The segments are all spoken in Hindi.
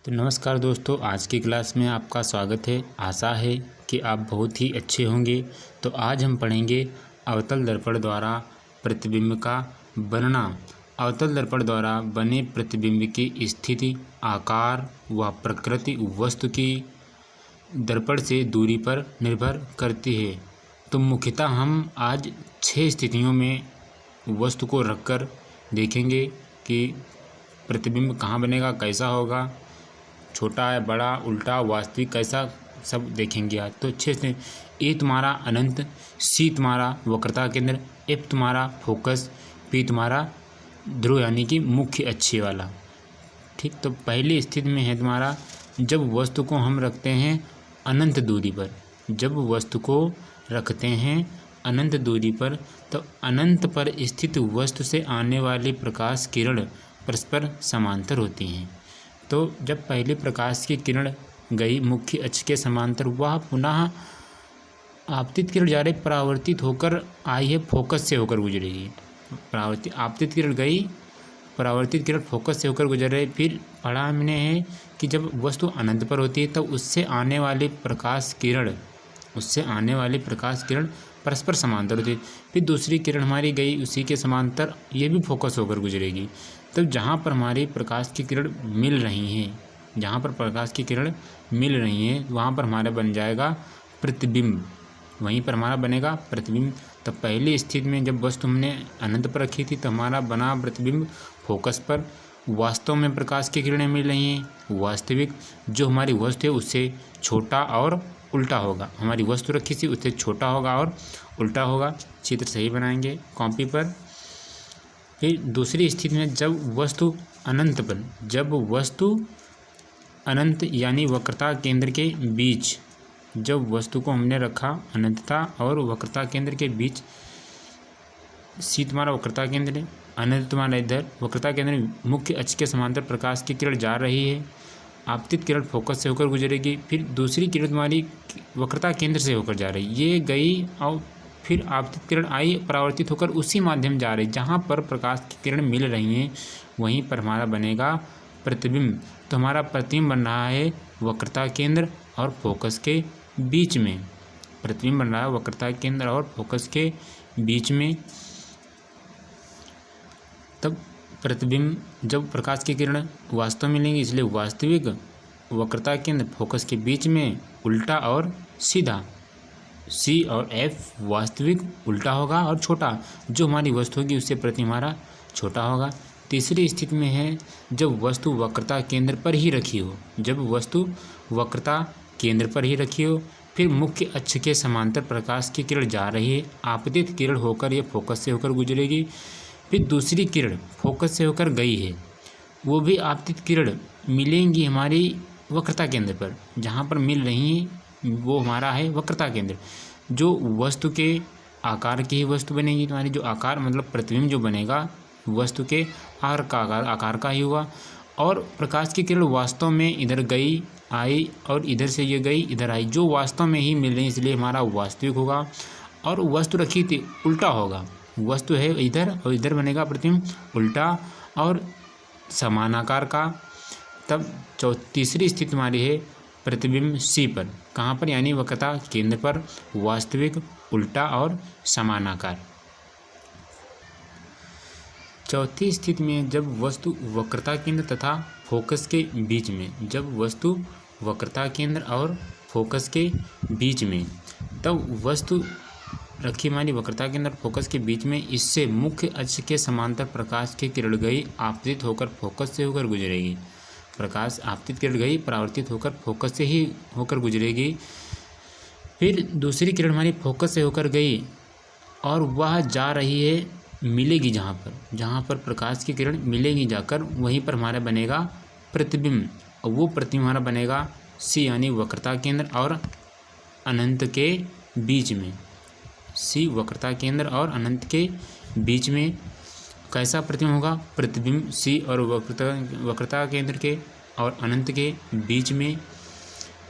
तो नमस्कार दोस्तों, आज की क्लास में आपका स्वागत है। आशा है कि आप बहुत ही अच्छे होंगे। तो आज हम पढ़ेंगे अवतल दर्पण द्वारा प्रतिबिंब का बनना। अवतल दर्पण द्वारा बने प्रतिबिंब की स्थिति, आकार व प्रकृति वस्तु की दर्पण से दूरी पर निर्भर करती है। तो मुख्यतः हम आज 6 स्थितियों में वस्तु को रखकर देखेंगे कि प्रतिबिंब कहाँ बनेगा, कैसा होगा, छोटा है, बड़ा, उल्टा, वास्तविक, कैसा, सब देखेंगे आज। तो अच्छे से ए तुम्हारा अनंत, सी तुम्हारा वक्रता केंद्र, एफ तुम्हारा फोकस, पी तुम्हारा ध्रुव यानी कि मुख्य अक्ष वाला। ठीक, तो पहली स्थिति में है तुम्हारा जब वस्तु को हम रखते हैं अनंत दूरी पर। जब वस्तु को रखते हैं अनंत दूरी पर तो अनंत पर स्थित वस्तु से आने वाली प्रकाश किरण परस्पर समांतर होती हैं। तो जब पहले प्रकाश की किरण गई मुख्य अक्ष के समांतर, वह पुनः आपतित किरण जा रही परावर्तित होकर आई है, फोकस से होकर गुजरेगी। आपतित किरण गई, परावर्तित किरण फोकस से होकर गुजर रही। फिर पढ़ा हमने है कि जब वस्तु अनंत पर होती है तो उससे आने वाली प्रकाश किरण परस्पर समांतर होती है। फिर दूसरी किरण हमारी गई उसी के समांतर, ये भी फोकस होकर गुजरेगी। तब जहाँ पर हमारी प्रकाश की किरण मिल रही हैं, वहाँ पर हमारा बन जाएगा प्रतिबिंब, वहीं पर हमारा बनेगा प्रतिबिंब। तो पहली स्थिति में जब वस्तु हमने अनंत पर रखी थी तो हमारा बना प्रतिबिंब फोकस पर। वास्तव में प्रकाश की किरणें मिल रही हैं, वास्तविक जो हमारी वस्तु है उससे छोटा और उल्टा होगा। हमारी वस्तु रखी थी उससे छोटा होगा और उल्टा होगा। चित्र सही बनाएंगे कॉपी पर। फिर दूसरी स्थिति में जब वस्तु अनंत यानी वक्रता केंद्र के बीच, जब वस्तु को हमने रखा अनंतता और वक्रता केंद्र के बीच, सी तुम्हारा वक्रता केंद्र है, अनंत तुम्हारा इधर, वक्रता केंद्र मुख्य अक्ष के समांतर प्रकाश की किरण जा रही है, आपतित किरण फोकस से होकर गुजरेगी। फिर दूसरी किरण तुम्हारी वक्रता केंद्र से होकर जा रही, ये गई और फिर आपतित किरण आई, परावर्तित होकर उसी माध्यम जा रही, जहाँ पर प्रकाश की किरण मिल रही हैं वहीं पर हमारा बनेगा प्रतिबिंब। तो हमारा प्रतिबिंब बन रहा है वक्रता केंद्र और फोकस के बीच में। प्रतिबिंब बन रहा है वक्रता केंद्र और फोकस के बीच में। तब प्रतिबिंब जब प्रकाश की किरण वास्तव में मिलेंगी, इसलिए वास्तविक वक्रता केंद्र फोकस के बीच में, उल्टा और सीधा। सी और एफ वास्तविक उल्टा होगा और छोटा, जो हमारी वस्तु होगी उससे प्रति हमारा छोटा होगा। तीसरी स्थिति में है जब वस्तु वक्रता केंद्र पर ही रखी हो, फिर मुख्य अक्ष के समांतर प्रकाश की किरण जा रही है, आपतित किरण होकर यह फोकस से होकर गुजरेगी। फिर दूसरी किरण फोकस से होकर गई है, वो भी आपतित किरण मिलेंगी हमारी वक्रता केंद्र पर। जहाँ पर मिल रही हैं वो हमारा है वक्रता केंद्र। जो वस्तु के आकार की ही वस्तु बनेगी तुम्हारी, जो आकार मतलब प्रतिबिंब जो बनेगा वस्तु के आकार का ही हुआ। और प्रकाश की किरण वास्तव में इधर गई आई और इधर से ये गई इधर आई, जो वास्तव में ही मिल रही, इसलिए हमारा वास्तविक होगा। और वस्तु रखी थी उल्टा होगा, वस्तु है इधर और इधर बनेगा प्रतिबिंब उल्टा और समान आकार का। तब तीसरी स्थिति हमारी है प्रतिबिंब सी पर, कहाँ पर, यानी वक्रता केंद्र पर, वास्तविक, उल्टा और समान आकार। चौथी स्थिति में जब वस्तु वक्रता केंद्र तथा फोकस के बीच में, जब वस्तु वक्रता केंद्र और फोकस के बीच में, तब वस्तु रखी हमारी वक्रता केंद्र फोकस के बीच में, इससे मुख्य अक्ष के समांतर प्रकाश की किरण गई, आपतित होकर फोकस से होकर गुजरेगी। प्रकाश आपतित किरण गई, परावर्तित होकर फोकस से ही होकर गुजरेगी। फिर दूसरी किरण हमारी फोकस से होकर गई और वह जा रही है, मिलेगी जहाँ पर प्रकाश की किरण मिलेगी जाकर, वहीं पर हमारा बनेगा प्रतिबिंब। और वो प्रतिबिंब हमारा बनेगा सी यानी वक्रता केंद्र और अनंत के बीच में। सी वक्रता केंद्र और अनंत के बीच में कैसा प्रतिबिंब होगा? प्रतिबिंब सी और वक्रता केंद्र के और अनंत के बीच में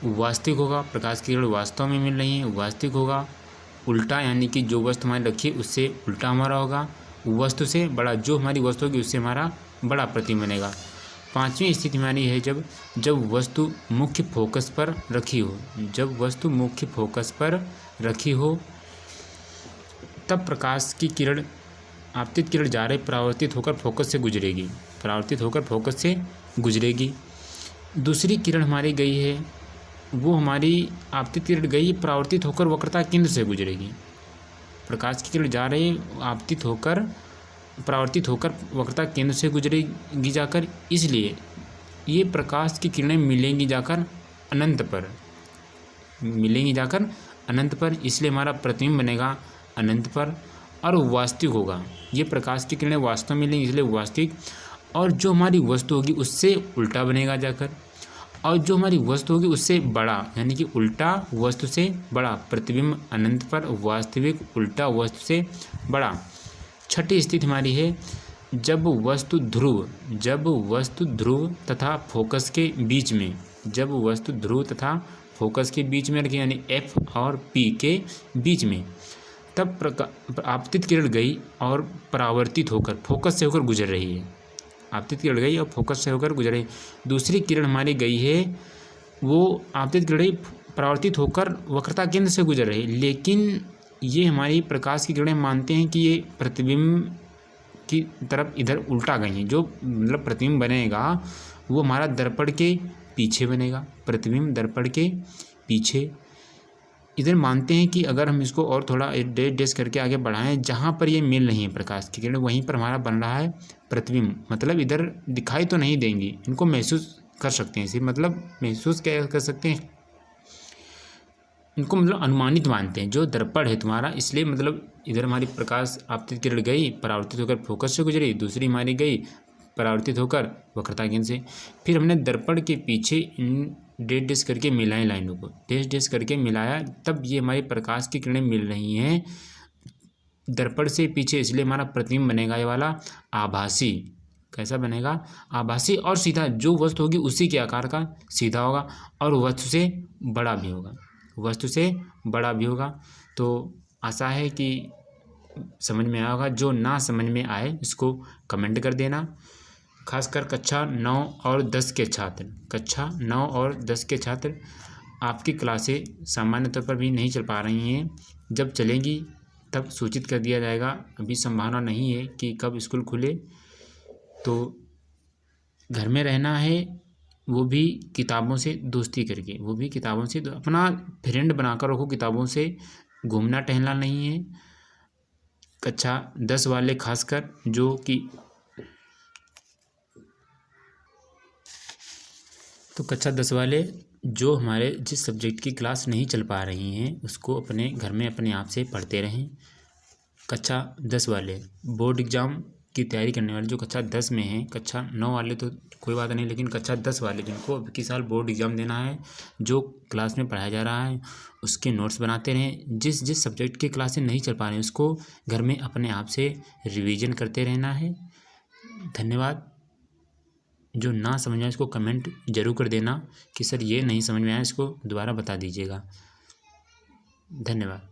वास्तविक होगा। प्रकाश की किरण वास्तव में मिल रही है, वास्तविक होगा। उल्टा यानी कि जो वस्तु हमारी रखी है उससे उल्टा हमारा होगा। वस्तु से बड़ा, जो हमारी वस्तु होगी उससे हमारा बड़ा प्रतिबिंब बनेगा। पांचवी स्थिति हमारी है जब वस्तु मुख्य फोकस पर रखी हो। जब वस्तु मुख्य फोकस पर रखी हो तब प्रकाश की किरण, आपतित किरण जा रही परावर्तित होकर फोकस से गुजरेगी, परावर्तित होकर फोकस से गुजरेगी। दूसरी किरण हमारी गई है, वो हमारी आपतित किरण गई परावर्तित होकर वक्रता केंद्र से गुजरेगी। प्रकाश की किरण जा रही आपतित होकर परावर्तित होकर वक्रता केंद्र से गुजरेगी जाकर, इसलिए ये प्रकाश की किरणें मिलेंगी जाकर अनंत पर, मिलेंगी जाकर अनंत पर, इसलिए हमारा प्रतिबिंब बनेगा अनंत पर और वास्तविक होगा। ये प्रकाश की किरणें वास्तव में मिलेंगी इसलिए वास्तविक, और जो हमारी वस्तु होगी उससे उल्टा बनेगा जाकर, और जो हमारी वस्तु होगी उससे बड़ा, यानी कि उल्टा वस्तु से बड़ा, प्रतिबिंब अनंत पर, वास्तविक उल्टा वस्तु से बड़ा। छठी स्थिति हमारी है जब वस्तु ध्रुव तथा फोकस के बीच में, जब वस्तु ध्रुव तथा फोकस के बीच में रखी, यानी एफ और पी के बीच में, तब आपतित किरण गई और परावर्तित होकर फोकस से होकर गुजर रही है। आपतित किरण गई और फोकस से होकर गुजर रही। दूसरी किरण हमारी गई है, वो आपतित किरण परावर्तित होकर वक्रता केंद्र से गुजर रही, लेकिन ये हमारी प्रकाश की किरणें मानते हैं कि ये प्रतिबिंब की तरफ इधर उल्टा गई हैं। जो मतलब प्रतिबिंब बनेगा वो हमारा दर्पण के पीछे बनेगा, प्रतिबिंब दर्पण के पीछे। इधर मानते हैं कि अगर हम इसको और थोड़ा डेस करके आगे बढ़ाएं, जहाँ पर ये मिल रही है प्रकाश की किरण, वहीं पर हमारा बन रहा है प्रतिबिंब। मतलब इधर दिखाई तो नहीं देंगी, इनको महसूस कर सकते हैं, इसे मतलब महसूस क्या कर सकते हैं, इनको मतलब अनुमानित मानते हैं। जो दर्पण है तुम्हारा, इसलिए मतलब इधर हमारी प्रकाश आपतित किरण गई परावर्तित होकर फोकस से गुजरी, दूसरी हमारी गई परावर्तित होकर वक्रता केंद्र से। फिर हमने दर्पण के पीछे इन डेस करके मिलाए लाइनों को, डेस करके मिलाया, तब ये हमारी प्रकाश की किरणें मिल रही हैं दर्पण से पीछे, इसलिए हमारा प्रतिबिंब बनेगा ये वाला आभासी। कैसा बनेगा? आभासी, और सीधा, जो वस्तु होगी उसी के आकार का सीधा होगा और वस्तु से बड़ा भी होगा, वस्तु से बड़ा भी होगा। तो आशा है कि समझ में आया होगा। जो ना समझ में आए इसको कमेंट कर देना। खासकर कक्षा 9 और 10 के छात्र, कक्षा 9 और 10 के छात्र, आपकी क्लासें सामान्य तौर पर भी नहीं चल पा रही हैं। जब चलेंगी तब सूचित कर दिया जाएगा। अभी संभावना नहीं है कि कब स्कूल खुले, तो घर में रहना है, वो भी किताबों से दोस्ती करके, वो भी किताबों से अपना फ्रेंड बनाकर रखो, किताबों से घूमना टहलना नहीं है। कक्षा 10 वाले खासकर, जो कि तो कक्षा 10 वाले जो हमारे जिस सब्जेक्ट की क्लास नहीं चल पा रही हैं उसको अपने घर में अपने आप से पढ़ते रहें। कक्षा 10 वाले बोर्ड एग्ज़ाम की तैयारी करने वाले जो कक्षा 10 में हैं, कक्षा 9 वाले तो कोई बात नहीं, लेकिन कक्षा 10 वाले जिनको अब की साल बोर्ड एग्ज़ाम देना है, जो क्लास में पढ़ाया जा रहा है उसके नोट्स बनाते रहें। जिस सब्जेक्ट की क्लासें नहीं चल पा रही उसको घर में अपने आप से रिवीजन करते रहना है। धन्यवाद। जो ना समझ में आए इसको कमेंट जरूर कर देना कि सर ये नहीं समझ में आया, इसको दोबारा बता दीजिएगा। धन्यवाद।